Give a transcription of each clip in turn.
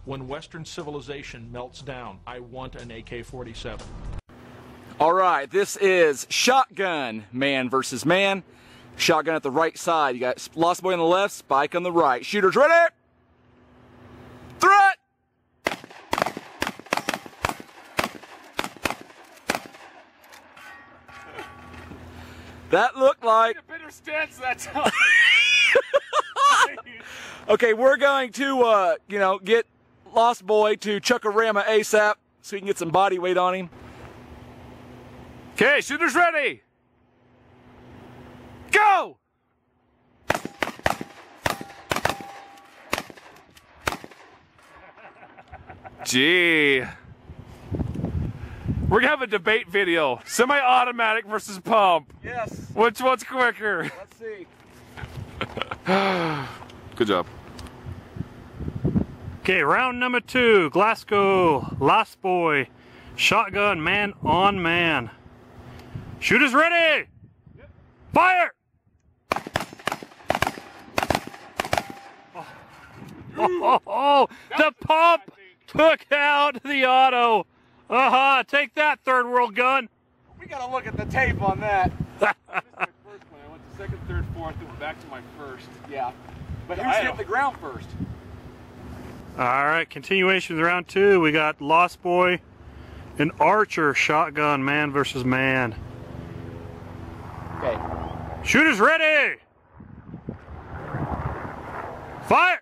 When Western civilization melts down, I want an AK-47. All right, this is shotgun man versus man. Shotgun at the right side. You got Lost Boy on the left, Spike on the right. Shooters ready? Threat! That looked like a better stance that time. Okay, we're going to get Lost Boy to chuck-a-rama ASAP so we can get some body weight on him. Okay, shooters ready. Go! Gee. We're gonna have a debate video. Semi-automatic versus pump. Yes. Which one's quicker? Let's see. Good job. Okay, round number 2. Glasgow, Lost Boy, shotgun man on man. Shooters ready! Yep. Fire! Oh, the pump took out the auto. Take that, third world gun. We gotta look at the tape on that. This is my first one. I went to second, third, fourth, and went back to my first. Yeah. But who's hit the ground first? Alright, continuation of round 2. We got Lost Boy and Archer, shotgun man versus man. Okay. Shooters ready! Fire!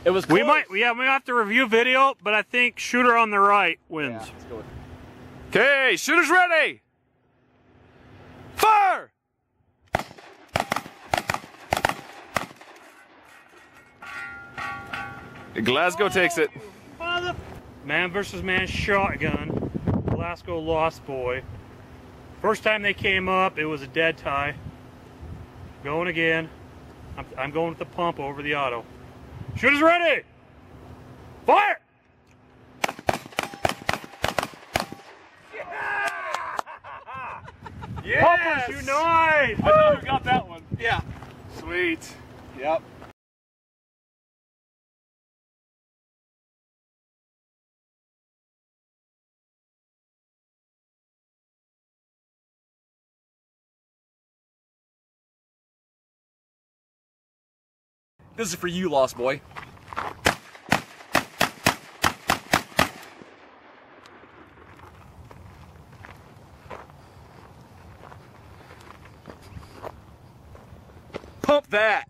It was close. We might have to review video, but I think shooter on the right wins. Yeah, let's go with it. Okay, shooters ready. Fire! Glasgow takes it. Man versus man shotgun. Glasgow Lost Boy. First time they came up, it was a dead tie. Going again. I'm going with the pump over the auto. Shooters ready! Fire! Yes! Pumpers unite! I know who got that one. Yeah. Sweet. Yep. This is for you, Lost Boy. Pump that!